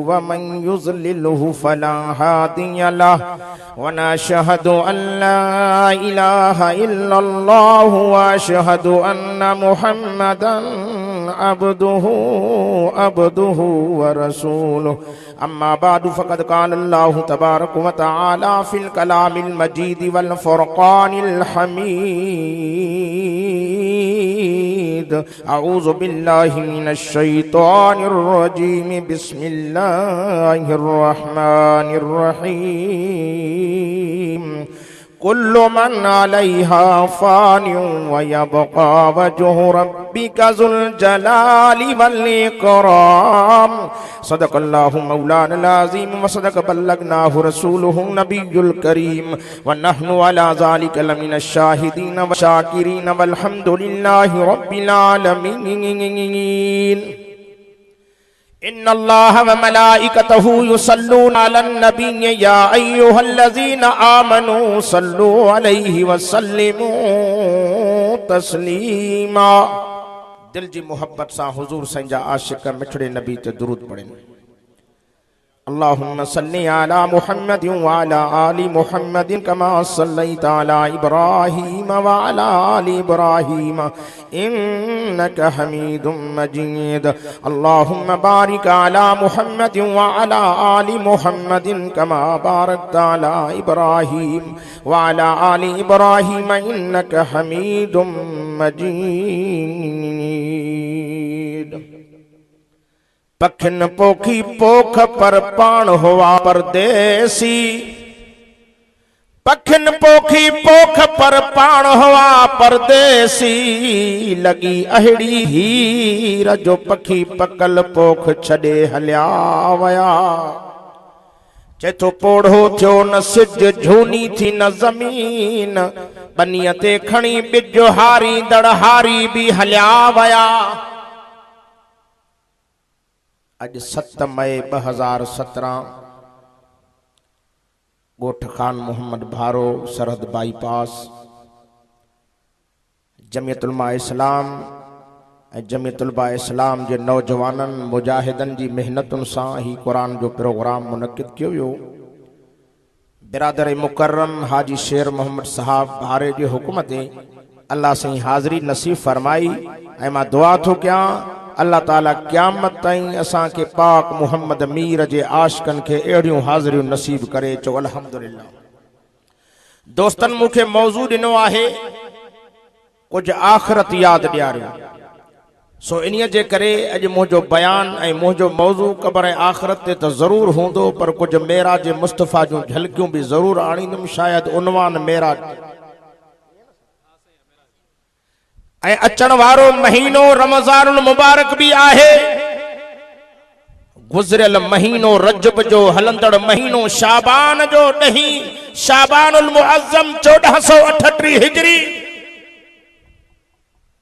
वमन युज़लिलहु फला हादिय लह व नशहदु अल्ला इलाहा इल्लल्लाह व अशहदु अन्ना मुहम्मदन अब्दुहु व रसूलुहु अम्मा बादु फ़क़द क़ाल अल्लाहु तबारक व तआला फ़िल कलामिल मजीद वल फ़ुरक़ानिल हमीद अऊज़ु बिल्लाहि मिनश शैतानिर रजीम बिस्मिल्लाहिर रहमानिर रहीम कुल्लु मन अलैहा फ़ानिन व यबक़ा वजहु रब्बिका ज़ुल जलाली वल इकराम सदक़ल्लाहु मौलाना अज़ीम व सदक़ बल्लगनाहु रसूलुहु नबियुल करीम व नहनु अला ज़ालिका लमिनश शाहिदीन व शाकिरीन वल्हम्दुलिल्लाहि रब्बिल आलमीन। इन्नल्लाह व मलाइकतहु युसल्लूना अलन नबी या अय्युहल्लज़ीना आमनू सल्लू अलैहि व सल्लिमू तस्लीमा। दिल जी मोहब्बत सां हुजूर संजा आशिक मिठड़े नबी ते दुरूद पढ़न। अल्लाहुम्मा सल्लि अला मुहम्मदिन व अला आलि मुहम्मदिन कमा सल्लैता अला इब्राहीम व अला आलि इब्राहीम इन्नका हमीदुम मजीद। अल्लाहुम्मा बारिक अला मुहम्मदिन व अला आलि मुहम्मदिन कमा बारकता अला इब्राहीम व अला आलि इब्राहीम इन्नका हमीदुम मजीद। पखिन पोखी पोख पर पाण हुआ परदेसी पखिन पोखी पोख पर पाण हुआ परदेसी लगी अहिड़ी हीर जो पखी पकल पोख छॾे हलिया वया। चेतो पोढ़ो थियो न सिज झूनी थी न ज़मीन बनीअ ते खणी ॿिज हारी दड़हारी भी हलिया वया। अज 7 मई 2017 गोठ खान मोहम्मद भारो सरहद बाईपास जमियत उलमा इस्लाम ऐं जमियत उलमा इस्लाम जे नौजवाननि मुजाहिदनि जी मेहनतुनि सां ही क़ुरान जो प्रोग्राम मुनक़िद कयो वियो। बिरादर मुकर्रम हाजी शेर मोहम्मद साहब भारे जे हुकुम ते अल्लाह साईं हाज़िरी नसीब फरमाई ऐं मां दुआ थो कयां अल्लाह ताला क़यामत ताईं असां के पाक मुहम्मद मीर जे आशिकनि खे अहिड़ियूं हाज़िरियूं नसीब करे। चो अल्हम्दुलिल्लाह। दोस्तन मूंखे मौज़ू ॾिनो आहे कुछ आख़िरत यादि ॾियारियो। सो इन्हीअ जे करे अॼु मुंहिंजो बयान ऐं मुंहिंजो मौज़ू क़बर ऐं आख़िरत ते त ज़रूरु हूंदो पर कुछ मेराज मुस्तफ़ा जूं झलकियूं बि ज़रूरु आणींदुमि। शायदि उनवान मेराज ऐं अचण वारो महीनो रमज़ानुल मुबारक भी आहे। गुज़रियल महीनो रजब जो हलंदड़ महीनो शाबान जो ॾहीं शाबानुल मुअज़्ज़म 1438 हिजरी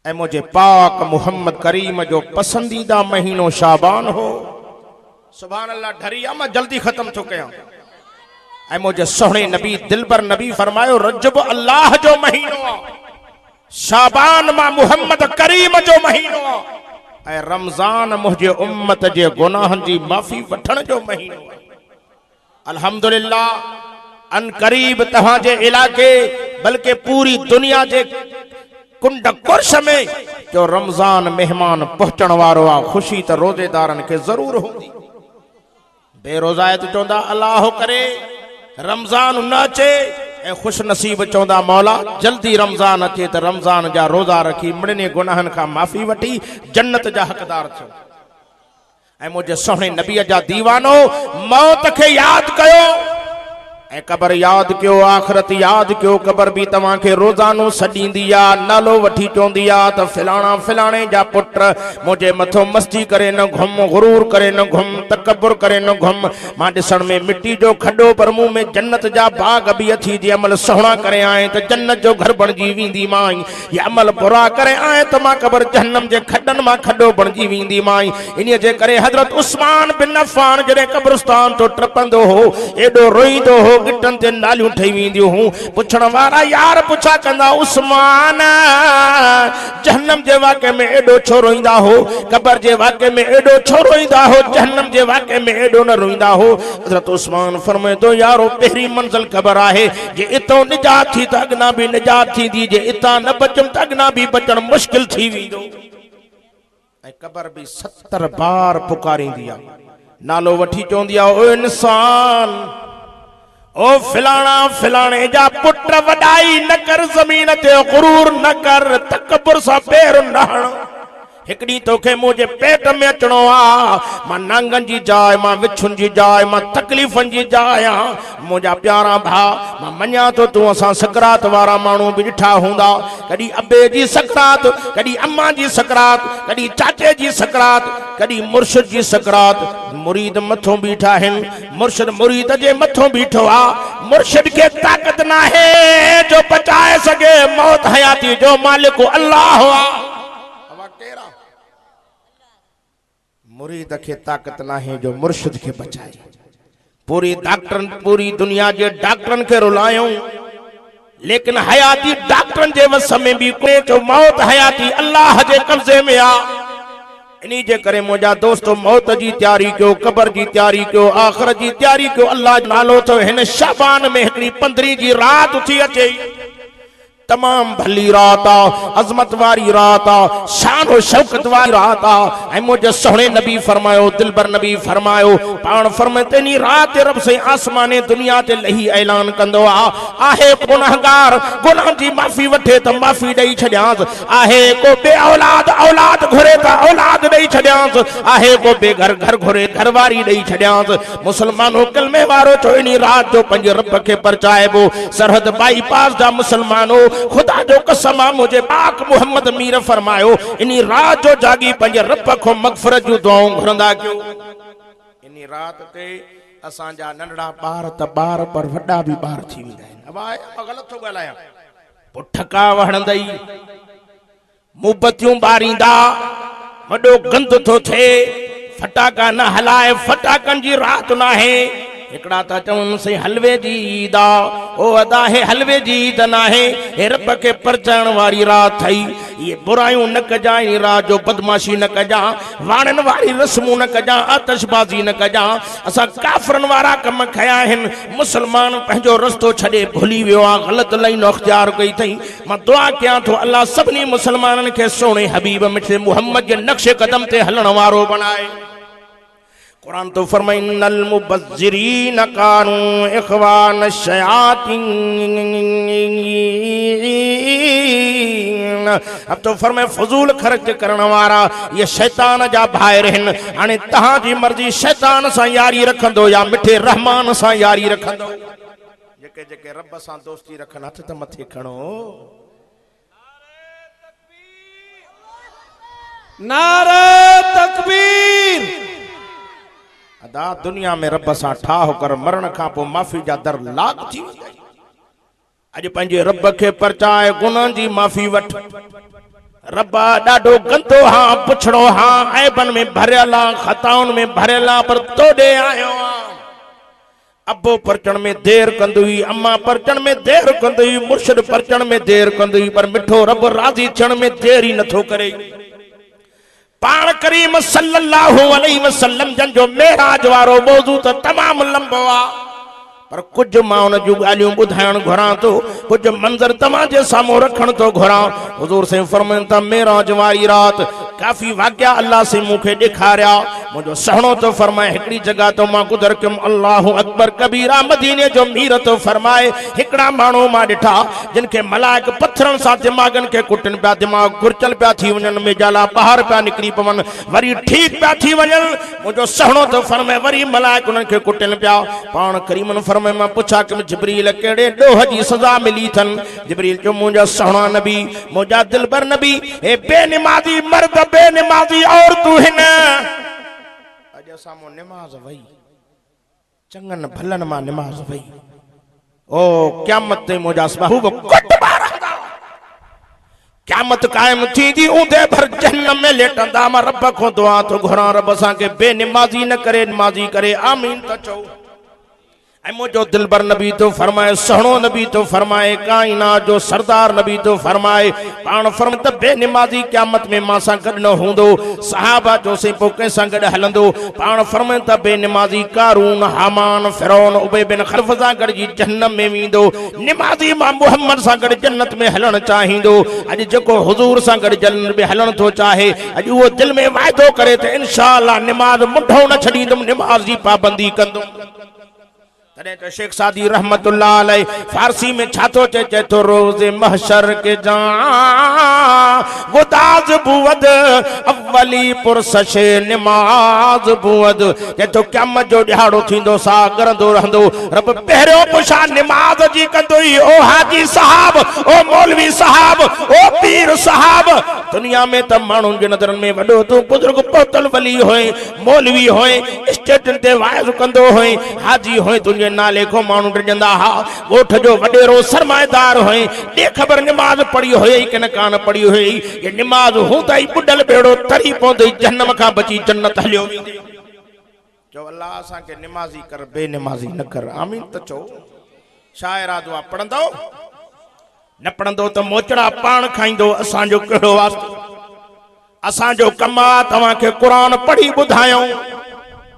ऐं मुझे पाक मुहम्मद करीम जो पसंदीदा महीनो शाबान हो। सुभान अल्लाह। ढरिया मां जल्दी ख़त्म थो कयां। ऐं मुझे सोहणे नबी दिलबर नबी फरमायो रजब अल्लाह जो महीनो आहे शाबान मां मुहम्मद करीम जो महीनो ऐं रमज़ान मुझे उम्मत जे गुनाहन जी माफ़ी वठण जो महीनो। अल्हम्दुलिल्लाह अन करीब तहां जे इलाके बल्कि पूरी दुनिया जे कुंड कुर्श में जो रमज़ान मेहमान पहुंचण वारो आहे। खुशी त रोज़ेदारन के जरूर होंदी। बेरोज़ायत चौंदा अल्लाह करे रमज़ान न अचे ऐं खुश नसीब चौंदा मौला जल्दी रमज़ान अचे त रमज़ान जा रोज़ा रखी मिड़ने गुनाहन खां माफ़ी वठी जन्नत जा हक़दार थियो। ऐं मुझे सोहणे नबीअ जा दीवानो मौत खे याद कयो ऐं कबर याद कयो आख़िरत याद कयो। कबर भी तव्हां खे रोज़ानो सॾींदी आहे नालो वठी चवंदी आहे त फिलाणा फिलाणे जा पुट मुझे मथो मस्ती करे न घुम गुरूर करे न घुम तकब्बुर करे न घुम। मां ॾिसण में मिट्टी जो खॾो पर मुंह में जन्नत जा बाग बि अथी। जे अमल सुहिणा करे आए त जन्नत जो घर बणिजी वेंदी माई। ये अमल बुरा करे आए त मां कबर जहन्नम जे खॾनि मां खॾो बणिजी वेंदी माई। इन जे करे हज़रत उस्मान बिन अफ़्फ़ान जॾहिं कब्रिस्तान तो टपंदो हो एॾो रोईंदो हो गिटन ते नालियूं ठही वेंदियूं हूं पुछण वारा यार पुछा कंदा उस्मान जहन्नम जे वाक़े में एडो छो रोईंदा हो कब्र जे वाक़े में एडो छो रोईंदा हो जहन्नम जे वाक़े में एडो न रोईंदा हो हज़रत उस्मान फरमाए तो यारो पहिरीं मंज़िल ख़बर आहे जे इतो निजात थी त अॻिना बि निजात थींदी जे इतां न बचम त अॻिना बि बचण मुश्किल थी वेंदो ऐं कब्र भी 70 बार पुकारींदी आहे नालो वठी चवंदी आहे ओ इंसान ओ फिलाना फिलाने जा पुट वॾाई न कर ज़मीन ते गुरूर न कर तकबर सां पैर न हण हिकड़ी तोखे मुझे पेट में अचणो आ मां नांगन जी जाय मां विछुन जी जाय मां तकलीफन जी जाय मुझा प्यारा भा मां मञा तो तू असां सकरात वारा मानू भी ॾिठा हूंदा कदी अब्बे जी सकरात कदी अम्मा जी सकरात कदी चाचे जी सकरात कदी मुर्शिद जी सकरात मुरीद मथों बीठा आहिन मुर्शिद मुरीद जे मथों बीठो आ मुर्शिद के ताकत ना है जो बचाए सके मौत हयाती जो मालिक अल्लाह हुआ मुरीद के ताकत ना है जो मुर्शिद के बचाए पूरी दुनिया के डॉक्टरन के रुलायूं लेकिन हयाती डॉक्टरन जे वस में भी कोई जो मौत हयाती अल्लाह के कब्जे में आ इन्हीं जे करे मुझा दोस्तों मौत की तैयारी क्यों कब्र की तैयारी क्यों आखिरत की तैयारी क्यों अल्लाह नालो तो हिन शाबान में हिकड़ी 15 की रात उठी अचे तमाम भली रात अजमत वारी रात शान और शौकत वारी रात ऐं मुझे सोहणे नबी फरमायो दिलबर नबी फरमायो पान फरमाते नी रात रब से आसमाने दुनिया ते लही ऐलान कंदो आहे गुनाहगार गुनाह जी माफी वठे तो माफी दई छड्यांस आहे को बे औलाद औलाद घुरे तो औलाद दई छड्यांस आहे को बे घर घर घुरे घरवारी दई छड्यांस मुसलमानो कलमे वारो चो इनी रात जो पंज रब के परचाएबो सरहद बाईपास जा मुसलमानो खुदा जो कसम मुझे पाक मोहम्मद मीर फरमायो इनी रात जो जागी पंज रब को मगफरत जो दुआऊं घुरंदा क्यों इनी रात ते असां जा नंढड़ा बार त बार पर वड्डा भी बार थी वेंदा आहिनि अब आए गलत थो ॻाल्हायां पुठका वहणदई मोमबतियूं ॿारींदा वॾो गंद थो थिए फटाका न हलाए फटाकन जी रात न आहे एकड़ा ता चवन से हलवे जी ईद ओ अदा है हलवे जी ईद ना है हे रब के परचाण वारी रात थई ये बुराइयों न कजा इन रात जो बदमाशी न कजा वाणन वारी रस्मू न कजा आतिशबाजी न कजा असा काफरन वारा कम खया हन मुसलमान पंजो रस्तो छडे भूली वियो आ गलत लाइन अख्तियार कई थई मां दुआ किया तो अल्लाह सबनी मुसलमानन के सोने हबीब मिठे मोहम्मद के नक्शे कदम ते हलण वारो बनाए कुरान तो फरमाए इन्नल मुबज्जिरीन कानू इखवान शयातीन अब तो फरमाए फजूल खर्च करने वाला ये शैतान जा भाई रहन हाने तहां जी मर्जी शैतान सा यारी रखंदो या मिठे रहमान सा यारी रखंदो जेके जेके रब सा दोस्ती रखन हथ त मथे खणो नारे तकबीर अदा दुनिया में रब सा ठाह कर मरण का पो माफी जा दर लाग थी अज पंजे रब के परचाए गुनाह जी माफी वठ रब्बा डाडो गंदो हां पुछड़ो हां ऐबन में भरला खताउन में भरला पर तोड़े आयो अब्बो परचण में देर कंदुई अम्मा परचण में देर कंदुई मुर्शिद परचण में देर कंदुई पर मिठो रब राजी चण में देरी नथो करे पान करीम सल्लल्लाहु अलैहि वसल्लम जन जो मेराज वारो मौजू तो तमाम लंबो आ पर कुछ मां उन जो गालियों बुधायण घुरा तो कुछ मंजर तमा जे सामो रखण तो घुरा हुजूर से फरमान ता मेराज वारी रात काफी वाक्या अल्लाह से मुखे दिखारिया मुझो सहणो तो फरमाए एकड़ी जगह तो मां गुजर कम अल्लाहु अकबर कबीरा मदीने जो मीर तो फरमाए एकड़ा मानो मा दिठा जिनके मलाइक पत्थरन सा दिमागन के कुटन पा दिमाग गुरचल पा थी वनन में जाला बाहर पा निकली पवन वरी ठीक पा थी वनन मुझो सहणो तो फरमाए वरी मलाइक उनन के कुटन पा पान करीमन फरमाए मां पुछा कि जिब्रील केड़े डोह जी सजा मिली थन जिब्रील जो मुझा सहणा नबी मुझा दिलबर नबी ए बेनमाजी मर्द बेनमाजी और तू है ना अज सामो नमाज वई चंगन भलन मा नमाज वई ओ क़यामत ते मुझा महबूब कुट बार क़यामत कायम थी दी उदे भर जहन्नम में लेटंदा मा रब को दुआ तो घुरा रब सा के बेनमाजी न करे नमाजी करे आमीन तो चो मुझो दिलबर नबी तो फरमाए, सहणो नबी तो फरमाए, कायनात जो सरदार नबी तो फरमाए, पाण फरमाए त बेनिमाज़ी क़यामत में मां सां गॾु न हूंदो, सहाबा जो से पोइ कंहिंसां गॾु हलंदो। पाण फरमाए त बेनिमाज़ी कारून, हामान, फिरौन, उबय बिन खल्फ सां गॾु जी जहन्नम में वेंदो। निमाज़ी मां मुहम्मद सां गॾु जन्नत में हलणु चाहींदो। अॼु जेको हुज़ूर सां गॾु जन्नत में हलणु थो चाहे, अॼु उहो दिलि में वाइदो करे त इंशाअल्लाह निमाज़ मुंढो न छॾींदुमि, निमाज़ जी पाबंदी कंदुमि। तॾहिं त शेख सादी रहमतुल्लाह अलैह फारसी में छा थो चए थो, रोज़े महशर के जां गुदाज बुवद अव्वली पुरसशे निमाज़ बुवद। चए थो क़यामत जो ॾिहाड़ो थींदो, सा करंदो रहंदो, रब पहिरियों पुछा निमाज़ जी कंदो ई। ओ हाजी साहब, ओ मौलवी साहब, ओ पीर साहब। दुनिया में त माण्हुनि जे नज़रनि में वॾो तूं बुज़ुर्ग पहुतल वली होए, मौलवी होए, स्टेटनि ते वाइज़ कंदो होए, हाजी होए, तुंहिंजे नाले को माण्हू डिॼंदा हा। ॻोठ जो वॾेरो सरमाएदार होए, ॾे ख़बर निमाज़ पढ़ी हुई कि न कान पढ़ी हुई। ये निमाज़ हूंदा ई बुॾल बेड़ो तरी पवंदई, जहन्नम खां बची जन्नत हलियो वेंदे। चओ अल्लाह असांखे निमाज़ी कर, बेनिमाज़ी न कर। आमीन त चओ। छा इरादो आहे? पढ़ंदो न पढ़ंदो त मोचड़ा पाण खाईंदो। असांजो कहिड़ो वास्तो? असांजो कमु आहे तव्हांखे क़ुरान पढ़ी ॿुधायूं।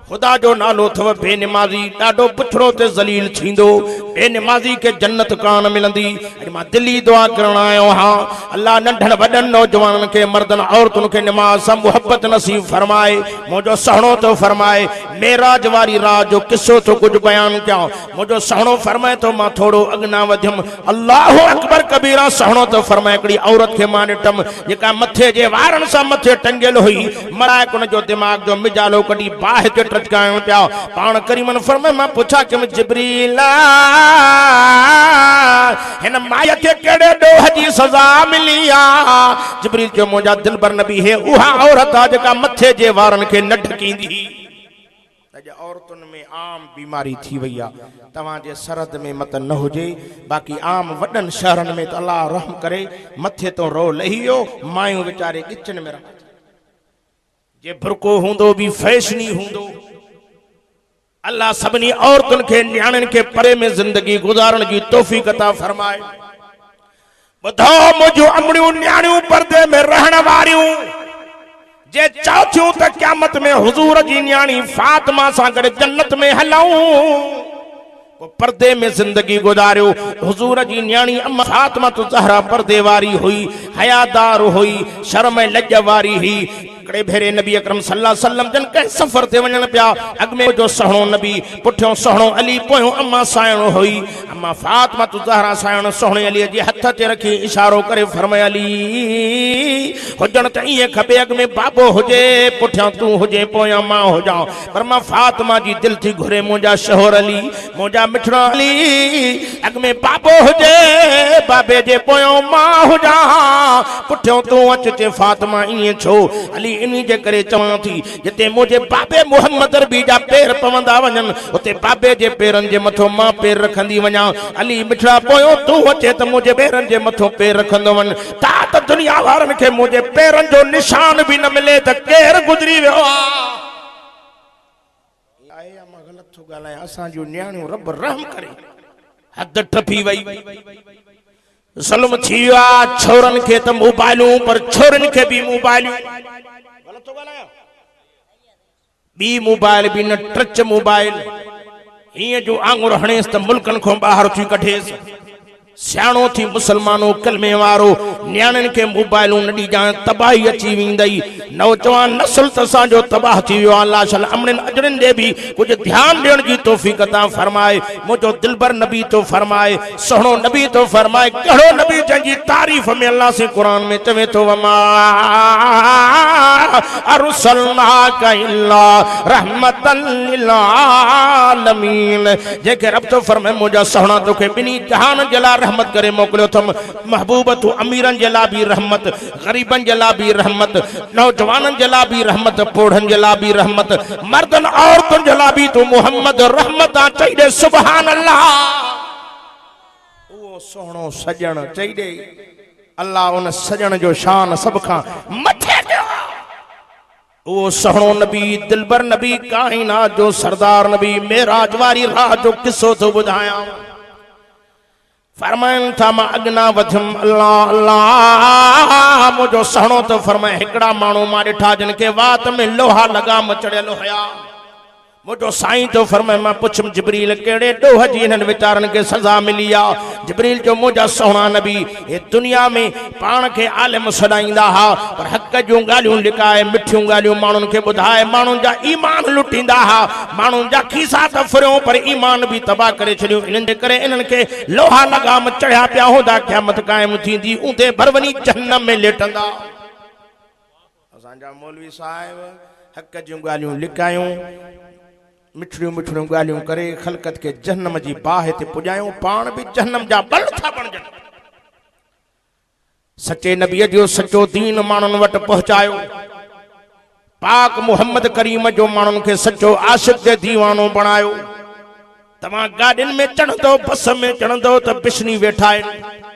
खुदा जो नालो अथव बेनिमाज़ी, ॾाढो पुछड़ो ते ज़लील थींदो। बेनिमाज़ी के जन्नत कान मिलंदी। अॼु मां दिली दुआ करण आयो आहियां, अल्लाह नंढनि वॾनि नौजवाननि खे, मर्दनि औरतुनि खे निमाज़ सां मुहबत नसीब फरमाए। मुंहिंजो सहणो थो फरमाए, मेराज वारी रात जो किस्सो थो कुझु बयानु कयां। मुंहिंजो सहणो फरमाए थो, मां थोरो अॻिना वधियुमि। अल्लाहु अकबर कबीरा सहणो थो फरमाए, हिकिड़ी औरत खे मां ॾिठमि जेका मथे जे वारनि सां मथे टंगियल हुई। मराए उन जो दिमाग़ जो मिजालो कढी बाहि ते टचकायूं पिया। पाण करीमन फरमाए, मां पुछा कि जिब्रील हिन माया खे कहिड़े ॾोह जी सज़ा मिली आहे? जिब्रील जो मुंहिंजा दिलबर नबी है उहा औरत आहे जेका मथे जे वारनि खे न ढकींदी। अॼु औरतुनि में आम बीमारी थी वई आहे। तव्हांजे सरहद में मत न हुजे, बाक़ी आम वॾनि शहरनि में त अल्लाह रहम करे मथे तो रो लही वियो। मायूं वीचारे किचन में रहनि, जे बुरको हूंदो बि फैशनी हूंदो। अल्लाह सभिनी औरतुनि खे, न्याणियुनि खे परे में ज़िंदगी गुज़ारण जी तौफ़ीक़ अता फरमाए। ॿुधो मुंहिंजूं अमड़ियूं न्याणियूं पर्दे में रहण वारियूं, जे चौथियूं त क़यामत में हुज़ूर जी न्याणी फातिमा सां गॾु जन्नत में हलूं। पर्दे में जिंदगी गुजारियो। हुजूर जी न्याणी अम्मा फातिमा तो ज़हरा पर्दे वारी हुई, हयादार हुई, शर्म लज वारी हुई। हिकिड़े भेरे नबी अकरम सल्लल्लाहु अलैहि वसल्लम जन कंहिं सफ़र ते वञण पिया। अॻ में जो सहणो नबी, पुठियों सहणो अली, पोयों अम्मा साइण हुई। अम्मा फातिमा तो ज़हरा साइण सोहणे अली जे हथ ते रखी इशारो करे फरमाया, अली हुजण त ईअं खपे, अॻ में बाबो हुजे, पुठियां तूं हुजे, पोयां मां हुजां। पर मां फातिमा जी दिल थी घुरे मुंहिंजा शोहर अली, मुंहिंजा मिठड़ा अली, अॻ में बाबो हुजे, बाबे जे पोयों मां हुजां, पुठियों तूं अच। ते फातिमा ईअं छो? अली इन्ही जे करे चवां थी, जिते मुंहिंजे बाबे मुहम्मद अरबी जा पेर पवंदा वञनि, उते बाबे जे पेरनि जे मथो मां पेर रखंदी वञा। अली मिठड़ा पोयों तूं अचे त मुंहिंजे पेरनि जे मथो पेर रखंदो वञ। ता त दुनिया वारनि खे मुंहिंजे पेरनि जो निशान बि न मिले त केरु गुज़री वियो आहे। मां ग़लति थो ॻाल्हायां? असांजूं न्याणियूं रब रहम करे हद टपी वई। ज़ुल्म थी वियो आहे छोरनि खे त मोबाइलूं, पर छोरनि खे बि मोबाइलूं। ग़लति थो ॻाल्हायां? ॿी मोबाइल बि न, टच मोबाइल। हीअं जो आंगुर हणेसि त मुल्कनि खां ॿाहिरि थी कढेसि। सियाणो थी मुसलमानो कलमे वारो, न्याणियुनि खे मोबाइलूं न ॾिजां, तबाही अची वेंदई। नौजवान नस्ल त असांजो तबाह थी वियो आहे। अल्लाह शल अमड़िन अजरनि ॾे बि कुझु ध्यानु ॾियण जी तौफ़ीक़ अता फरमाए। मुंहिंजो दिलबर नबी तो फरमाए, सुहिणो नबी तो फरमाए, कहिड़ो नबी जंहिंजी तारीफ़ में अल्लाह से क़ुरान में चवे थो, वमा अरसलनाका इल्ला रहमतल लिल आलमीन। जेके रब तो फरमाए, मुंहिंजा सुहिणा तोखे ॿिन्ही जहान जे लाइ रहमत करे मोकिलियो अथमि। महबूब तूं अमीरनि जे लाइ बि रहमत, ग़रीबनि जे लाइ बि रहमत, नौजवाननि जे लाइ बि रहमत, पोढ़नि जे लाइ बि रहमत, मर्दनि औरतुनि जे लाइ बि तूं मुहम्मद रहमत आहे। चई ॾे सुभान अल्लाह। उहो सुहिणो सजण, चई ॾे अल्लाह उन सजण जो शान सभ खां मथे कयो। वो सहणो नबी दिलबर नबी काइनात जो सरदार नबी मेराज वारी राह जो किस्सो तो बुधाया फरमाइन था मां अगना वधम अल्लाह अल्लाह मुझो सहणो तो फरमाए हिकड़ा मानू मां ॾिठा जिन के वात में लोहा लगाम चढ़ियल हुया मुझो साईं तो फरमाए मां पुछम जिब्रील केड़े डोह जी इन्हनि वीचारनि के सजा मिली आ जिब्रील जो मुझा सोहणा नबी ये दुनिया में पाण के आलिम सॾाईंदा हा पर हक़ जूं ॻाल्हियूं लिकाए मिठियूं ॻाल्हियूं माण्हुनि खे ॿुधाए माण्हुनि जा ईमान लुटींदा हा माण्हुनि जा खीसा त फुरियो पर ईमान बि तबाह करे छॾियो इन्हनि जे करे इन्हनि खे लोहा लगाम चढ़िया पिया हूंदा क़यामत क़ाइम थींदी उते भर वञी जहन्नम में लेटंदा असांजा मौलवी साहिब हक़ जूं ॻाल्हियूं लिकायूं मिठड़ियूं मिठड़ियूं ॻाल्हियूं करे ख़लक़त के जहन्नम जी बाहि ते पुॼायूं पाण बि जहन्नम जा बल था बणजनि सचे नबीअ जो सचो दीन माण्हुनि वटि पहुचायो पाक मुहम्मद करीम जो माण्हुनि खे सचो आशिक़ जे दीवानो बणायो तव्हां गाॾियुनि में चढ़ंदो बस में चढ़ंदो त बिशनी वेठा आहिनि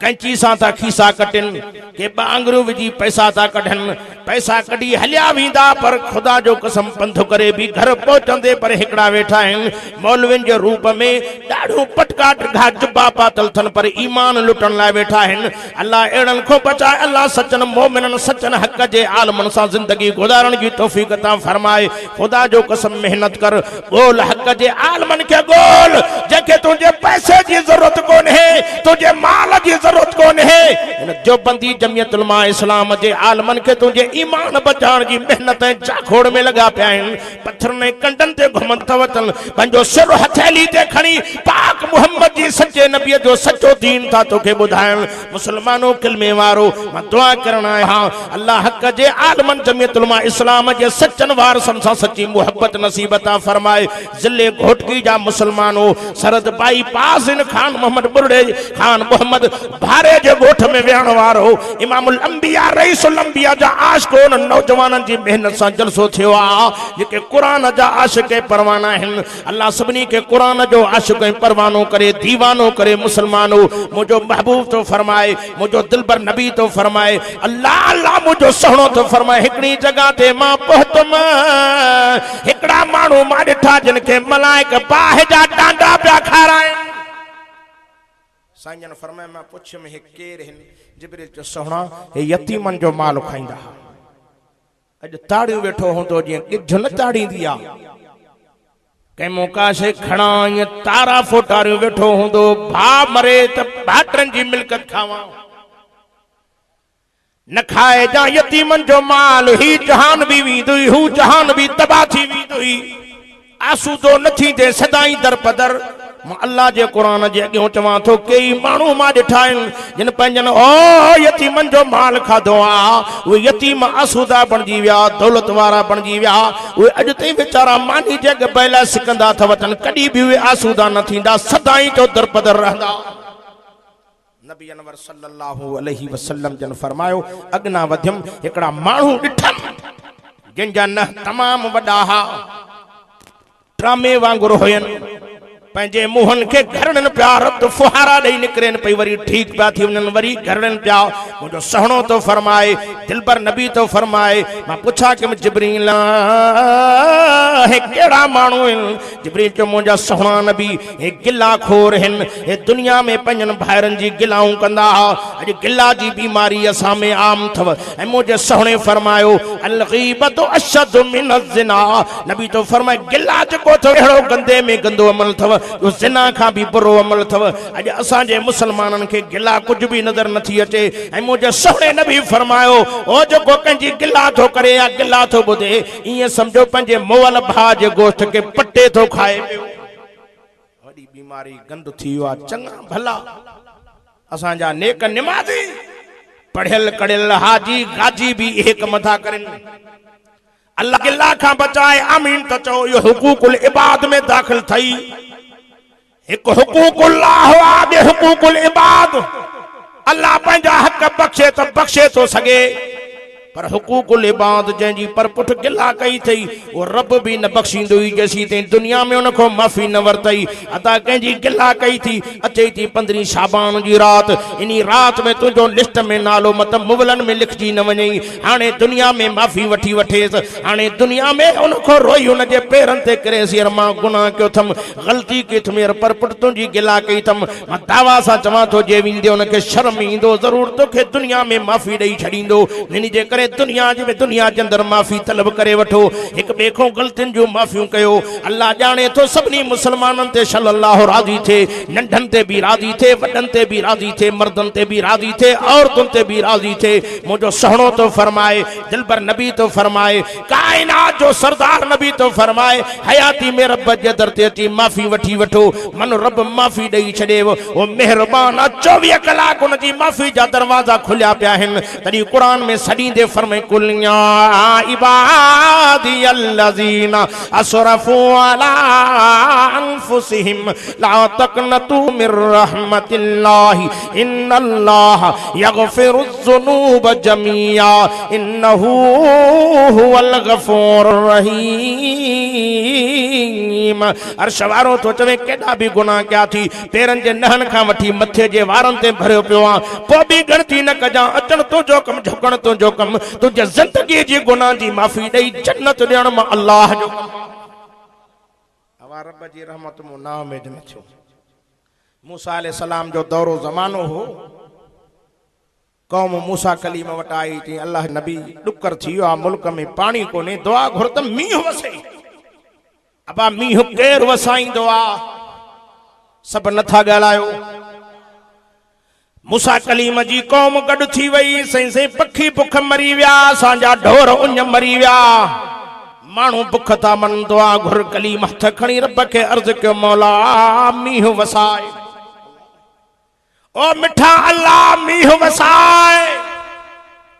कैंची सां था खीसा कटनि के बांगरू विझी पैसा था कढनि पैसा कढी हलिया वेंदा पर खुदा जो कसम पंध करे भी घर पहुचंदे पर हिकड़ा वेठा आहिनि मौलवियुनि जे रूप में ॾाढो पटका ढिघा जुब्बा पातल अथनि पर ईमान लुटण लाइ वेठा आहिनि अल्लाह अहिड़नि खां बचाए अल्लाह सचनि मोमिननि सचनि हक़ जे आलमनि सां ज़िंदगी गुज़ारण जी तौफ़ीक़ अता फरमाए खुदा जो कसम मेहनत कर ॻोल्ह हक़ जे आलमनि खे ॻोल्ह जेके तुंहिंजे पैसे जी ज़रूरत कोन्हे तुंहिंजे माल जी जरूरत कोन है इन जो बंदी जमियत उलमा इस्लाम जे आलमन के तुझे ईमान बचाण जी मेहनत जाखोड़ में लगा पिया आहिनि पत्थर ने कंडन ते घुमन थवतन पंजो सिर हथेली ते खणी पाक मुहम्मद जी सच्चे नबी जो सच्चो दीन था तोखे बुधायन मुसलमानो कलमे वारो मां दुआ करण आया अल्लाह हक जे आलमन जमियत उलमा इस्लाम जे सच्चन वारसन सां सच्ची मोहब्बत नसीब अता फरमाए जिले घोटकी जा मुसलमानो सरद बाई पास इन खान मोहम्मद बुरड़े खान मोहम्मद भारे जे गोठ में वेहण वारो इमामुल अंबिया रईसुल अंबिया जा आशिक़ उन नौजवाननि जी मेहनत सां जलसो थियो आ जेके कुरान जा आशिक़ परवाना आहिनि अल्लाह सभिनी के कुरान जो आशिक़ परवानो करे दीवानो करे मुसलमानो मुझो महबूब तो फरमाए मुझो दिलबर नबी तो फरमाए अल्लाह अल्लाह मुझो सहणो तो फरमाए हिकड़ी जगह ते मां पहुतम हिकड़ा माण्हू मां ॾिठा जिन खे मलाइक बाहि जा डांडा पिया खाराइनि साईं फरमाए मां पुछम हे केर हिन जिब्रील जो सोहणा हे यतीमन जो माल खाईंदा अज ताड़ियूं वेठो हूंदो जीअं गिझ न ताड़ींदी आ कंहिं मौका से खणा ईअं तारा फोटारियूं वेठो हूंदो भाउ मरे त भाटरनि जी मिल्कत खावां न खाए जा यतीमन जो माल ही जहान भी वेंदुई हू जहान भी तबाह थी वेंदुई आसूदो न थींदे सदाई दर पदर मां अल्लाह जे कुरान जे अॻियों चवां थो कई माण्हू मां ॾिठा आहिनि जिन पंहिंजनि ओ यतीमनि जो माल खाधो आहे उहे यतीम आसूदा बणिजी विया दौलत वारा बणिजी विया उहे अॼु ताईं वीचारा मानी जे अॻु बैला सिकंदा अथव कॾहिं बि उहे आसूदा न थींदा सदाई जो दरपदर रहंदा नबी अनवर सल्लल्लाहु अलैहि वसल्लम जन फरमायो अॻिना वधियम हिकिड़ा माण्हू ॾिठम जिन जा न तमामु वॾा हा ड्रामे वांगुरु हुयनि पंहिंजे मुंहनि खे घरनि पिया रत फुहारा ॾेई निकिरनि पई वरी ठीकु पिया थी वञनि वरी घरनि पिया मुंहिंजो सहणो तो फरमाए दिलबर नबी तो फरमाए मां पुछां कि जिब्रील हे कहिड़ा माण्हू आहिनि जिब्रील चयो मुंहिंजा सहणा नबी हे गिला खोर आहिनि हे दुनिया में पंहिंजनि भाइरनि जी गिलाऊं कंदा हुआ अॼु गिला जी बीमारी असां में आम अथव ऐं मुंहिंजे सहणे फरमायो अल ग़ीबत अशद मिन ज़िना नबी तो फरमाए गिला जेको अथव अहिड़ो गंदे में गंदो अमल अथव ज़िना खां भी बुरो अमल अथव अॼु असांजे मुसलमाननि खे गिला कुझु बि नज़र नथी अचे ऐं मुंहिंजे सहणे नबी फरमायो ओ जेको कंहिंजी गिला थो करे या गिला थो ॿुधे ईअं सम्झो पंहिंजे मोअल भाउ जे गोश्त खे पटे थो खाए पियो वॾी बीमारी गंद थी वियो आहे चङा भला असांजा नेक निमाज़ी पढ़ियल कढ़ियल हाजी गाजी भी इहे कम था करनि अल्लाह गिला खां बचाए आमीन त चओ इहो हुकूकुल इबाद में दाख़िल थई एक हुकूकुल्लाह आगे हुकूकुल इबाद अल्लाह पंहिंजा हक़ बख्शे तो सके पर हुकूकुल इबाद जंहिंजी पर पुठ गिला कई थई वो रब भी न बख्शींदो ई जेसी ते दुनिया में उनको माफ़ी न वरतई अता कंहिंजी गिला कई थी अचे थी 15 शाबान जी रात इनी रात में तुझो लिस्ट में नालो मत मुवलन में लिखजी न वञई हाणे दुनिया में माफ़ी वठी वठेस हाणे दुनिया में उनको रोई उन जे पेरन ते करेस यार मां गुनाह कयो थम गलती कई थम यार पर पुठ तुझी गिला कई थम मां दावा सा चवां थो जे विंदे उनके शर्म ईंदो जरूर तोखे दुनिया में माफ़ी ॾेई छॾींदो इन जे करे दुनिया जे अंदर माफ़ी तलब करे वठो एक ॿिए खां ग़लतियुनि जो माफ़ियूं कयो अल्लाह ॼाणे थो सभिनी मुसलमाननि ते सल्लल्लाहु राज़ी थे नंढनि ते भी राज़ी थे वॾनि ते भी राज़ी थे मर्दनि ते भी राज़ी थे औरतुनि ते भी राज़ी थे मुंहिंजो सहणो तो फरमाए दिलबर नबी तो फरमाए कायनात जो सरदार नबी तो फरमाए हयाती में रब जे दर ते अची माफ़ी वठी वठो मन रब माफ़ी ॾेई छॾे वो मेहरबान 24 कलाक उन जी माफ़ी जा दरवाज़ा खुलिया पिया आहिनि तॾहिं क़ुर में सॾींदे फरमाए कुल या इबादी अल्लज़ीना असरफू अला अनफुसिहिम ला तक़नतू मिर रहमतिल्लाहि इन्नल्लाह यग़फिरुज़्ज़ुनूब जमीआ इन्नहू हुवल गफ़ूरुर रहीम अर्श वारो तो चवे केॾा भी गुनाह कया थी पेरनि जे नहनि खां वठी मथे जे वारनि ते भरियो पियो आहे पोइ बि गिणती न कजां अचण तुंहिंजो कमु झुकण तुंहिंजो कमु तुंहिंजे ज़िंदगी जी गुनाह जी माफ़ी ॾेई जन्नत ॾियण मां अल्लाह जो हवा रब जी रहमत मूं ना उमेद न थियो मूसा अलैहि सलाम जो दौरो ज़मानो हो कौम मूसा कलीम वटि आई थी अल्लाह नबी ॾुकर थी वियो आहे मुल्क में पाणी कोन्हे दुआ घुर त मींहुं वसे अबा मींहुं केरु वसाईंदो आहे सभु नथा ॻाल्हायो मूसा कलीम जी कौम गॾु थी वई सही पखी बुख मरी विया असांजा ढोर उञ मरी विया माण्हू बुख था मन दुआ घुर कलीम हथ खणी रब खे अर्ज़ कयो मौला मींहुं वसाए ओ मिठा अल्लाह मींहुं वसाए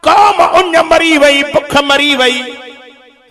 कौम उञ मरी वई बुख मरी वई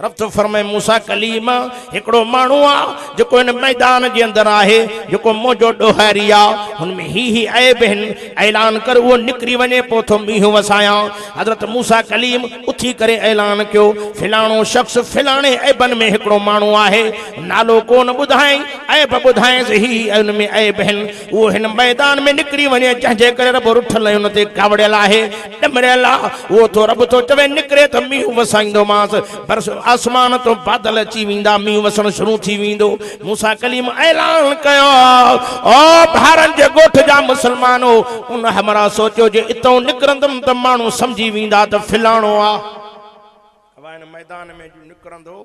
रब तो फरमाए मूसा कलीम हिकड़ो माण्हू आहे जेको इन मैदान जे अंदर आहे जेको मोजो ॾोहारी आहे हुनमें ही ऐब आहिनि ऐलान कर उहो निकिरी वञे पोइ थो मींहुं वसायां हज़रत मूसा कलीम उथी करे ऐलान कयो फिलाणो शख़्स फिलाणे ऐबनि में हिकड़ो माण्हू आहे नालो कोन ॿुधाई ऐब ॿुधाएसि ही हुनमें ऐब आहिनि उहो हिन मैदान में निकिरी वञे जंहिंजे करे रब रुठल हुन ते कावड़ियल आहे ॾमरियल आहे उहो तो रब तो चवे निकिरे त मींहुं वसाईंदोमांसि बरस आसमान तो बादल अची वेंदा मींहुं वसण शुरू थी वेंदो मूसा कलीम ऐलान कयो ओ भारत जे ॻोठ जा मुसलमानो उन हमरा सोचियो जे इतो निकिरंदुमि त माण्हू सम्झी वेंदा त फिलाणो आहे हिन मैदान में जो निकिरंदो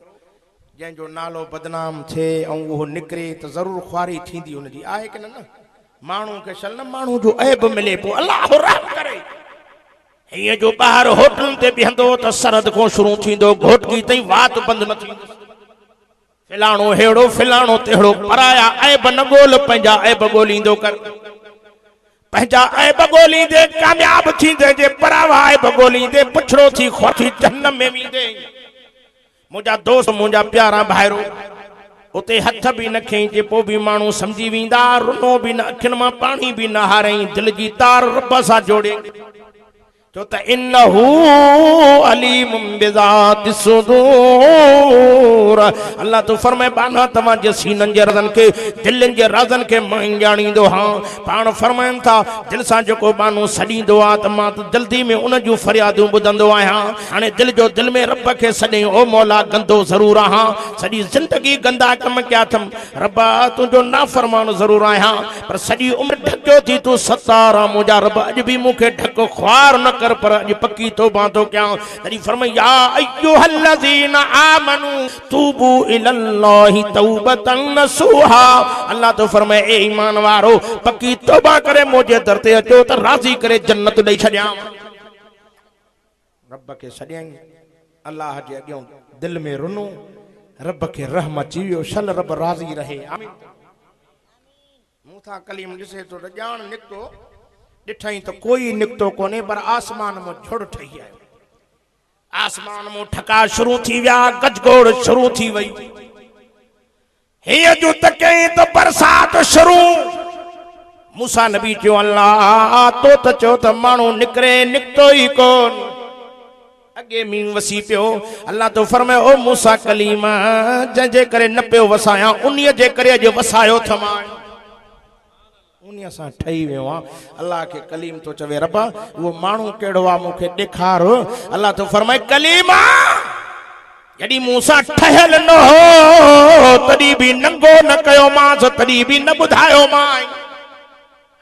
जंहिंजो नालो बदनाम थिए ऐं उहो निकिरे त ज़रूरु ख़्वारी थींदी हुनजी आहे की न माण्हू खे छल न माण्हू जो ऐब मिले पोइ अल्लाह रहम करे हिय जो ॿाहिरि होटल ते बीहंदो त सरहद खां शुरू थींदो घोटकी ताईं वात बंदि न थींदी फिलाणो हेड़ो फिलाणो तेड़ो पराया ऐब न ॻोल्ह पंहिंजा ऐब ॻोल्हींदो कर पंहिंजा ऐब ॻोल्हींदे कामयाब थींदे जे परावा ऐब ॻोल्हींदे पुछड़ो थी खोथी जहन्नम में वेंदे मुंहिंजा दोस्त मुंहिंजा प्यारा भाइरो उते हथ भी न खई जे पोइ बि माण्हू सम्झी वेंदा रुनो भी न अखियुनि मां पाणी भी न हारई दिलि जी तार रब सां जोड़े तो त इन्नहू अलीमुम बिज़ाति सुदूर अल्लाह तो फरमाए बाना तव्हां जे सीननि जे रज़न के दिलनि जे राज़नि के मां ॼाणींदो हां पाण फरमाइनि था दिलि सां जेको माण्हू सॾींदो आहे त मां त जल्दी में उन जूं फरियादूं ॿुधंदो आहियां हाणे दिलि जो दिलि में रब खे सॾे ओ मौला गंदो ज़रूरु आहियां सॼी ज़िंदगी गंदा कम कया अथमि रबा तुंहिंजो नाफ़रमान ज़रूरु आहियां पर सॼी उमिरि ढकियो थी तूं सतार आहे मुंहिंजा रब अॼु बि मूंखे ढक ख्वार न कर पर अॼु पक्की तौबा थो कयां तॾहिं फरमाए या अय्युहल्लज़ीना आमनू तूबू इलल्लाहि तौबतन नसूहा अल्लाह तो फरमाए ए ईमान वारो पक्की तौबा करे मुंहिंजे दर ते अचो त राज़ी करे जन्नत ॾेई छॾियां रब खे छॾियईं अल्लाह जे अॻियां दिलि में रुनो रब खे रहम अची वियो शल रब राज़ी रहे आमीन मूसा कलीम ॾिसे थो त ॼाण निकितो ॾिठई तो कोई निकतो कोने पर आसमान में झुड़ ठही है आसमान में ठका शुरू थी विया गजगोड़ शुरू थी वई हिय जो तके तो बरसात शुरू मूसा नबी चयो अल्लाह तो त चयो त माण्हू निकरे निकतो ही कोन अगे मींहुं वसी पियो। अल्लाह तो फरमाए ओ मूसा कलीमा जंहिंजे करे न पियो वसायां उन्हीअ जे करे अॼु वसायो थमां, उन्हीअ सां ठही वियो आहे। अल्लाह खे कलीम तो चवे रबा उहो माण्हू कहिड़ो आहे मूंखे ॾेखार। अल्लाह तो फरमाए कलीमा जॾहिं मूंसां ठहियल न हो तॾहिं बि नंगो न कयो मांसि, तॾहिं बि न ॿुधायो मां।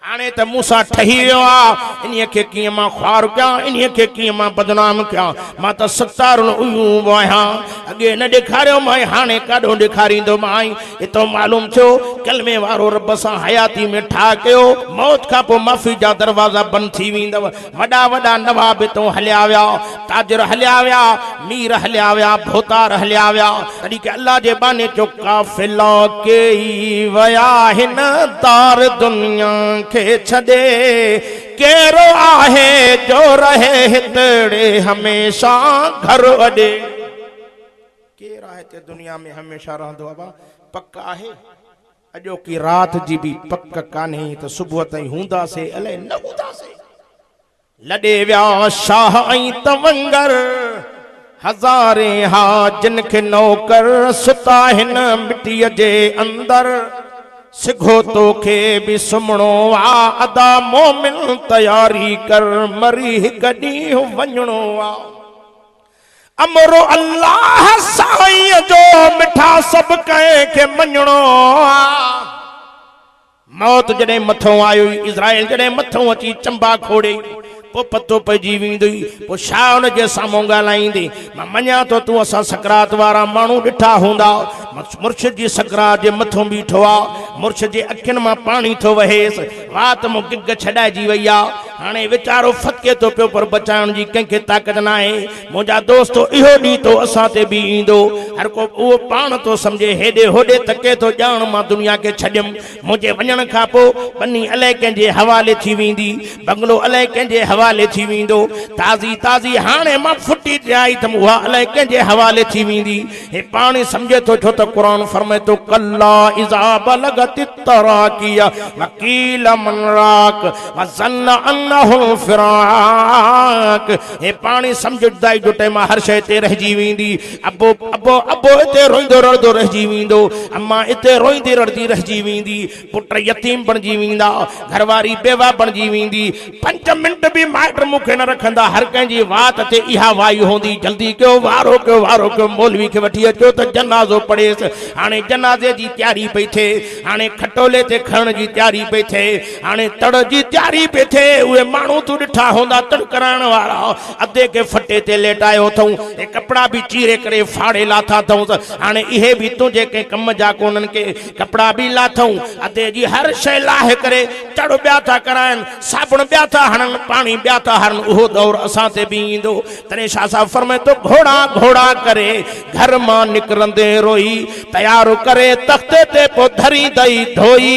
हाणे त मूंसां ठही वियो आहे, इन्हीअ खे कीअं मां ख्वार कयां, इन्हीअ खे कीअं मां बदनाम कयां। मां त सतारुल उयूब आहियां, अॻे न ॾेखारियो मां, हाणे काॾो ॾेखारींदो मां। इतो मालूम थियो कलमे वारो रब सां हयाती में ठा कयो, मौत खां पोइ माफ़ी जा दरवाज़ा बंदि थी वेंदव। वॾा वॾा नवाब हितों हलिया विया, ताजर हलिया विया, मीर हलिया विया, भोतार हलिया विया। तॾहिं की अल्लाह जे बाने जो काफ़िला कई विया हिन तार दुनिया खे छॾे, केरो आहे जो रहे हितड़े हमेशा घर वॾे। केर आहे ते दुनिया में हमेशा रहंदो आहे? पक आहे अॼोकी रात जी बि पक कान्हे त सुबुह ताईं हूंदासीं अलाए न हूंदासीं। लॾे विया शाह ऐं तवंगर हज़ारे हा जिन खे नौकर सुता हिन मिटीअ जे अंदर। सिघो तोखे बि सुम्हणो आ अदा मोमिन तयारी कर, मरी हिकु ॾींहुं वञणो आ। अमरो अल्लाह साईं जो मिठा सभु कंहिंखे मञणो आ। मौत जॾहिं मथों आयो, इज़राइल जॾहिं मथों अची चंबा खोड़े पोइ पतो पइजी वेंदो। पोइ छा हुन जे साम्हूं ॻाल्हाईंदे? मां मञा थो तूं असां सकरात वारा माण्हू ॾिठा हूंदा, मुर्शिद जी सकरात जे मथों बीठो आहे, मुर्शिद जे अखियुनि मां पाणी थो वहेसि, वात मूं गिग छॾाइजी वई आहे। हाणे वीचारो फतके थो पियो पर बचाइण जी कंहिंखे ताक़त न आहे। मुंहिंजा दोस्तो इहो ॾींहुं तो असां ते बि ईंदो, हर को उहो पाण थो सम्झे हेॾे होॾे तके थो ॼाण मां दुनिया खे छॾियमि। मुंहिंजे वञण खां पोइ बनी अलाए कंहिंजे हवाले थी वेंदी, बंगलो अलाए कंहिंजे हवाले थी वेंदो, ताज़ी ताज़ी हाणे मां फुटी जाई त उहा अलाए कंहिंजे हवाले थी वेंदी। हे पाण सम्झे थो छो त क़ुर फरमाए थो कल्ला इज़ा बलगत तराकिया वकील मन राक वज़न्न अन्नहु फिराक। हे पाणी सम्झदाई जो टाइम हर शइ ते रहिजी वेंदी। अबो अबो अबो हिते रोईंदो रड़ंदो रहिजी वेंदो, अम्मा हिते रोईंदी रड़ंदी रहिजी वेंदी, पुट यतीम बणिजी वेंदा, घरवारी बेवा बणिजी वेंदी। 5 मिंट बि माइट मूंखे न रखंदा, हर कंहिंजी वात ते इहा वाई हूंदी, जल्दी कयो वारो कयो वारो कयो, मौलवी खे वठी अचो त जनाज़ो पढ़ेसि। हाणे जनाज़े जी तयारी पई थिए, हाणे खटोले ते खणण जी तयारी पई थिए, हाणे तड़ जी तयारी पई थिए। उहे माण्हू तूं ॾिठा हूंदा तड़ कराइण वारा, अधे खे फटे ते लेटायो अथऊं, हे कपिड़ा बि चीरे करे फाड़े लाथा अथऊं। हाणे इहे बि तुंहिंजे कंहिं कम जा कोन्हनि के कपिड़ा बि लाथऊं, अधे जी हर शइ लाहे करे तड़ ॿिया था कराइनि, साबुण ॿिया था हणनि, पाणी ॿिया था हणनि। उहो दौर असां ते बि ईंदो। तॾहिं शाह साहिब फरमाए थो घोड़ा घोड़ा करे घर मां निकिरंदे रोई, तयार करे तख़्ते ते पोइ धरींदई धोई,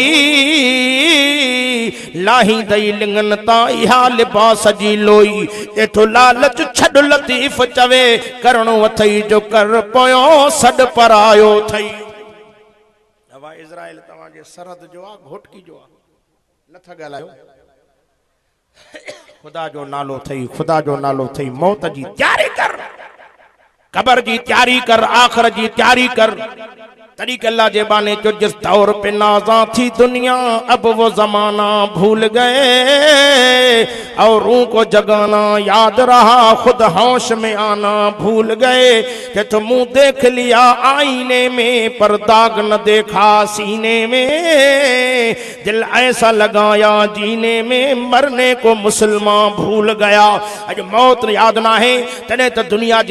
लाहींदई लिंगन तां इहा लिबास जी लोई। एठो लालच छॾ लतीफ़ चवे करणो अथई जो कर पोयों सॾ परायो थई। हवा इज़राइल तव्हांजे सरहद जो आहे, घोटकी जो आहे, नथा ॻाल्हायो। खुदा जो नालो थई, खुदा जो नालो थई। मौत जी तयारी कर, कब्र जी तयारी कर, आखिरत जी तयारी कर। तरीक़े अल्लाह जे बाने जो जिस दौर पे नाज़ा थी दुनिया अब वो जमाना भूल गए, औरों को जगाना याद रहा खुद होश में आना भूल गए। कि तो मुंह देख लिया आईने में पर दाग न देखा सीने में, दिल ऐसा लगाया जीने में मरने को मुसलमान भूल गया। अज मौत याद ना है तने तो दुनिया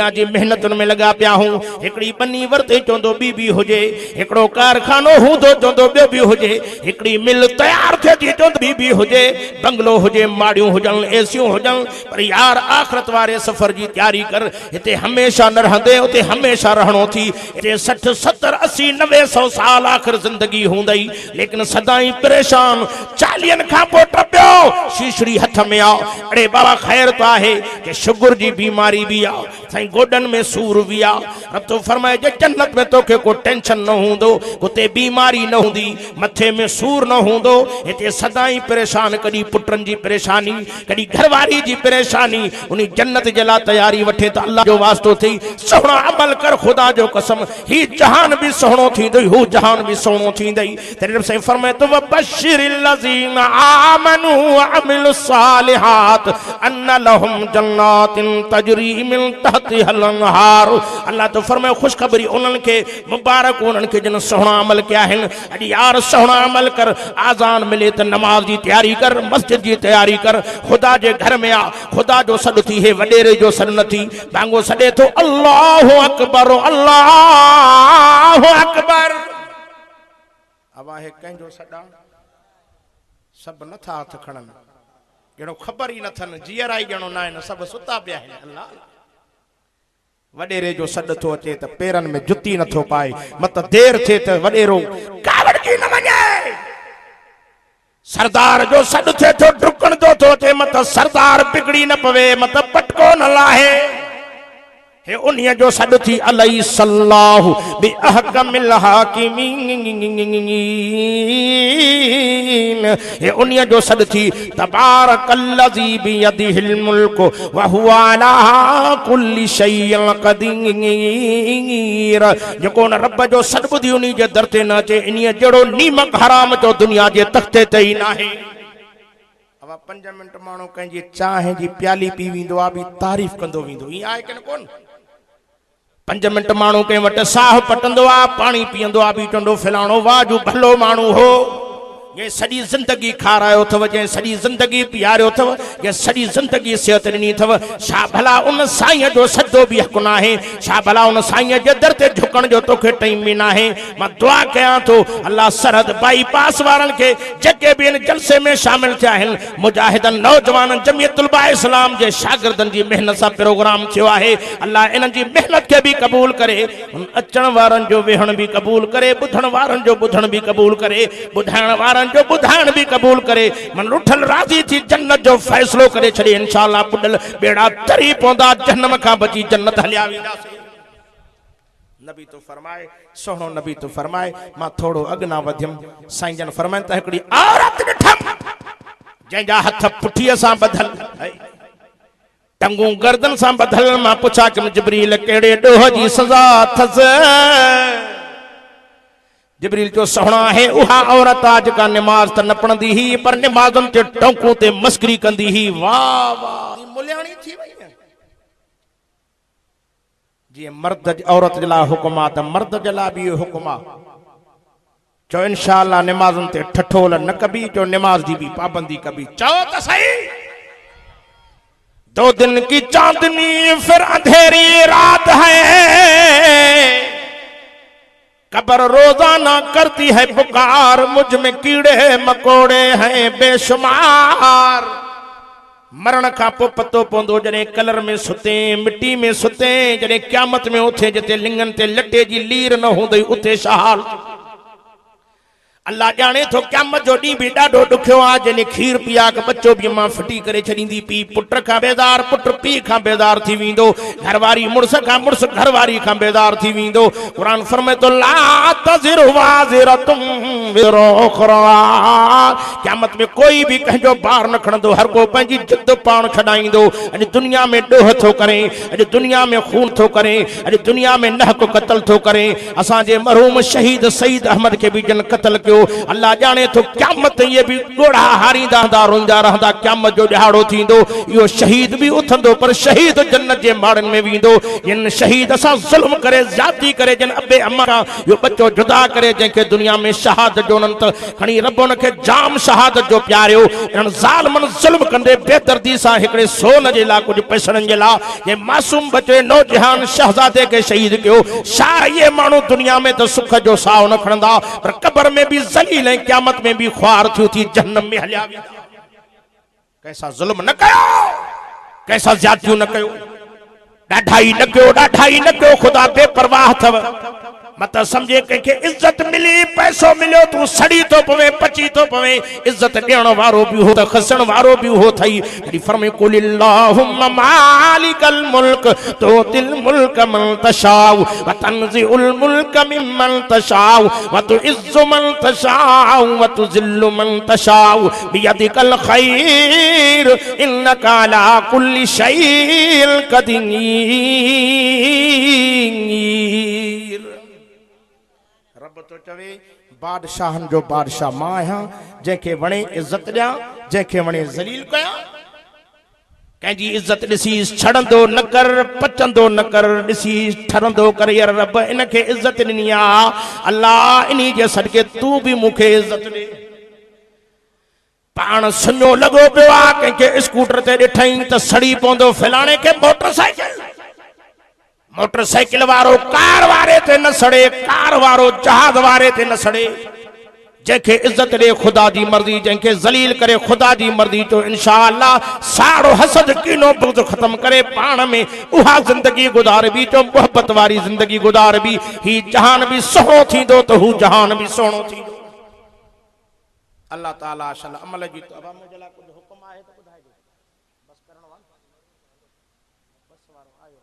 जी मेहनतुन में लगा पिया हूं। हिकड़ी बनी वरते चोंदो बीबी हुजे, हिकड़ो कारखानो हूंदो चोंदो ॿियो बि हुजे, हिकड़ी मिल तयार थिए थी चोंदो बीबी हुजे, बंगलो हुजे, माड़ियूं हुजनि, एसियूं हुजनि, पर यार आखिरत वारे सफ़र जी तयारी कर। हिते हमेशा न रहंदे उते हमेशा रहणो थी। हिते 60 70 80 90 100 साल आख़िर ज़िंदगी हूंदई, लेकिन सदाई परेशान। 40 खां पोइ टपियो शीशड़ी हथ में आ। अड़े बाबा ख़ैर तो आहे कि शुगर जी बीमारी भी आ, साईं गोडन में सूर भी आ। रब तो फरमाए जे जन्नत में तोखे को टेंशन न हूंदो, उते बीमारी न हूंदी, मथे में सूर सूर न हूंदो हिते सदाई परेशान कॾहिं पुटनि जी परेशानी कॾहिं घरवारी जी परेशानी उन जन्नत जे लाइ तयारी वठे त अल्लाह जो वास्तो थी सुहिणो अमल कर ख़ुदा जो कसम ही जहान भी सुहिणो थींदो हू जहान भी सुहिणो थींदई तॾहिं रब साईं फरमाए थो वबशिरिल लज़ीना आमनू वअमिलुस सालिहात अन्न लहुम जन्नातिन तजरी मिन तहतिहल अनहार अल्लाह तो फरमाए खुशखबरी उन्हनि खे मुबारक उन्हनि खे जिन सुहिणा अमल कया आहिनि अॼु यार सुहिणा अमल कर आज़ान मिले त नमाज जी तयारी कर मस्जिद जी तयारी कर ख़ुदा जे घर में आ ख़ुदा जो सॾु थी हे वॾेरे जो सॾु न थी भांगो सॾे थो अल्लाहु अकबर अल्लाहु अकबर अवा हे कंहिंजो सॾा सभु नथा हथ खणनि ॼणो ख़बर ई नथनि जीअरा ई ॼणो न आहिनि सभु सुता पिया आहिनि अल्लाह वॾेरे जो सॾु थो अचे त पेरनि में जुती नथो पाए मत देर थिए त वॾेरो कावड़ की न वञे सरदार जो सॾु थिए थो डुकण थो अचे मत सरदार बिगड़ी न पवे मत पटको न लाहे हे उन्हीअ जो सॾु थी अलई सल्लाहु बि अहकमिल हाकिमीन हे उन्हीअ जो सॾु थी तबारकल्लज़ी बियदिहिल मुल्कु व हुवा अला कुल्लि शैइन क़दीर जेको न रब जो सॾु ॿुधी उन जे दर ते न अचे इन्हीअ जहिड़ो नीमक हराम जो दुनिया जे तख़्ते ते ई नाहे अब 5 मिंट माण्हू कंहिंजी चांहि जी प्याली पी वेंदो आहे बि तारीफ़ कंदो वेंदो ईअं आहे कि न कोन 5 मिंट माण्हू कंहिं वटि साह पटंदो आहे पाणी पीअंदो आहे बि चवंदो फलाणो वाह जो भलो माण्हू हो ये सॼी ज़िंदगी खारायो अथव जंहिं सॼी ज़िंदगी पीआरियो अथव जंहिं सॼी ज़िंदगी सिहत ॾिनी अथव छा भला उन साईं जो सजो बि हक़ न आहे छा भला उन साईं जे दर ते झुकण जो तोखे टाइम बि न आहे मां दुआ कयां थो अल्लाह सरहद बाईपास वारनि खे जेके बि इन जलसे में शामिल थिया आहिनि मुजाहिदनि नौजवाननि जमियत उलमा इस्लाम जे शागिर्दनि जी महिनत सां प्रोग्राम थियो आहे अल्लाह इन्हनि जी महिनत खे बि क़बूल करे अचण वारनि जो वेहण बि क़बूल करे ॿुधण वारनि जो ॿुधण बि क़बूल करे ॿुधाइण वारनि जो ॿुधाइण बि क़बूल करे मन रुठल राज़ी थी जन्नत जो फ़ैसिलो करे छॾे इंशाअल्लाह पुॾल बेड़ा तरी पवंदा जहन्नम खां बची जन्नत हलिया वेंदासीं नबी तो फरमाए सोहणो नबी तो फरमाए मां थोड़ो अॻिना वधियमि साईं जन फरमाइनि त हिकिड़ी औरत ॾिठमि जंहिंजा हथ पुठीअ सां ॿधल टंगूं गर्दन सां ॿधल मां पुछा कि जिब्रील कहिड़े ॾोह जी सज़ा अथसि जिब्रील जो सोहणा है उहा औरत आज का नमाज त न पढ़ंदी ही पर नमाज़न ते टोंकू ते मस्करी कंदी ही वाह वाह मुलियाणी थी वई है जी मर्द औरत जे लाइ हुकुम आहे त मर्द जे लाइ बि हुकुम आहे चो इंशाअल्लाह नमाज़न ते ठठोल न कबी जो नमाज जी भी पाबंदी कबी चो त सही 2 दिन की चांदनी फिर अंधेरी रात है कब्र रोजाना करती है पुकार मुझ में कीड़े मकोड़े हैं बेशुमार मरण का पतो पौंदो जने कलर में सुते मिट्टी में सुते जने क़यामत में उथे जिते लिंगन ते लटे जी लीर न होंदई उथे शहाल अल्लाह जाने थो क़यामत जो डी भी डाडो दुखियो आ जने खीर पिया के बच्चो भी मां फटी करे छडींदी पी पुत्र का बेदार पुत्र पी का बेदार थी विंदो घरवारी मुर्स का मुर्स घरवारी का बेदार थी विंदो कुरान फरमाए तो ला तज़िर वाज़िरतुम बिरो उखरा क़यामत में कोई भी कहिजो बार न खणंदो हर को पंहिंजी जिद पाण छडाईंदो अॼु दुनिया में ॾोह थो करे अॼु दुनिया में खून थो करे अॼु दुनिया में नहक कत्ल थो करे असां जे मरहूम शहीद सईद अहमद के भी जन कत्ल अल्लाह जाने तो क़यामत ये भी गोड़ा हारींदा हंदा रोंदा रहंदा क़यामत जो ॾिहाड़ो थींदो इहो शहीद भी उथंदो पर शहीद जन्नत जे माड़नि में वेंदो जिन शहीद असां ज़ुल्म करे ज़्यादती करे जिन अबे अम्मा खां इहो बच्चो जुदा करे जंहिंखे दुनिया में शहादत जो उन्हनि त खणी रब उनखे जाम शहादत जो प्यारियो इन्हनि ज़ालिमनि ज़ुल्म कंदे बेदर्दी सां हिकिड़े सोन जे लाइ कुझु पैसनि जे लाइ जे मासूम बचे नौजहान शहज़ादे खे शहीद कयो छा इहे माण्हू दुनिया में त सुख जो साह न खणंदा पर क़ब्र में भी ज़लील ऐं क़यामत में भी ख्वार थियो थी जहन्नम में हलिया वेंदा कैसा जुल्म न कयो कैसा ज़्यादतियूं न कयो ॾाढाई न कयो ख़ुदा बेपरवाह अथव मत समझे कंहिंखे इज्जत मिली पैसो मिलियो तू सड़ी तो पवे पची तो पवे इज्जत ॾियण वारो भी हो त खसण वारो भी हो थई तॾहिं फरमाए कुल अल्लाहुम्मा मालिकल मुल्क तुतिल मुल्क मन तशाउ व तंज़िउल मुल्क मिम्मन तशाउ व तुइज़्ज़ु मन तशाउ व तुज़िल्लु मन तशाउ बियदिकल खैर इन्नका अला कुल्लि शैइन क़दीर। रब तो चवे बादशाहन जो बादशाह मां आहियां जंहिंखे वणे इज्जत ॾियां जंहिंखे वणे ज़लील कयां कंहिंजी इज्जत ॾिसी छड़ंदो न कर पचंदो न कर ॾिसी ठरंदो कर यार रब इनखे इज्जत ॾिनी आहे अल्लाह इन्ही जे सदके तू बि मूंखे इज्जत ॾे। पाण सुञो लॻो पियो आहे कंहिंखे स्कूटर ते ॾिठई त सड़ी पवंदो फलाणे खे मोटरसाइकिल वारो कार वारे ते न सड़े कार वारो जहाज वारे ते न सड़े जंहिंखे इज्जत ॾे ख़ुदा जी मर्ज़ी जंहिंखे ज़लील करे ख़ुदा जी मर्ज़ी तो इंशाअल्लाह साड़ो हसद कीनो बुग़्ज़ ख़त्म करे पाण में उहा ज़िंदगी गुज़ारबी तो मोहब्बत वारी ज़िंदगी गुज़ारबी ही जहान भी सुहिणो थींदो तो हू जहान भी सुहिणो थींदो। अल्लाह ताला असल अमल जी तौबा मुंहिंजे लाइ कुझु हुकुम आहे त ॿुधाइजो बस करणो आहे बस वारो आयो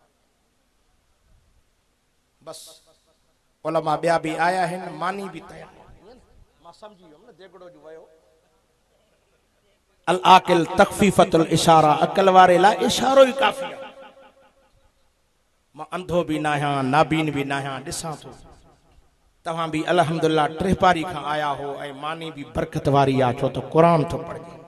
बस उलमा ॿिया भी आया आहिनि मानी भी तयार मां समझी वियुमि न देगड़ो जो वियो अल आकिल तखफीफतुल इशारा अकल वारे लाइ इशारो ई काफ़ी आहे। मां अंधो भी न आहियां नाबीन भी न आहियां ॾिसां थो तव्हां भी अल्हम्दुलिल्लाह टिहपारी खां आया हो ऐं मानी भी बरकत वारी आहे छो तो कुरान थो पढ़जे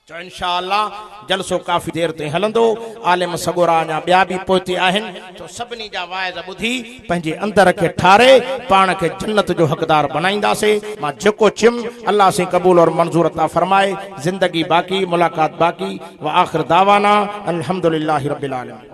चो इंशाअल्लाह जलसो काफ़ी देर ताईं हलंदो आलिम सगोरा अञा ॿिया भी पहुते आहिनि तो सभिनी जा वाइज़ ॿुधी पंहिंजे अंदर खे ठारे पाण खे जन्नत जो हक़दार बनाईंदासीं। मां जेको चियुमि अल्लाह से क़बूल और मंज़ूर अता फरमाए। ज़िंदगी बाक़ी मुलाक़ात बाक़ी व आख़िर दावाना अल्हम्दुलिल्लाहि रब्बिल आलमीन।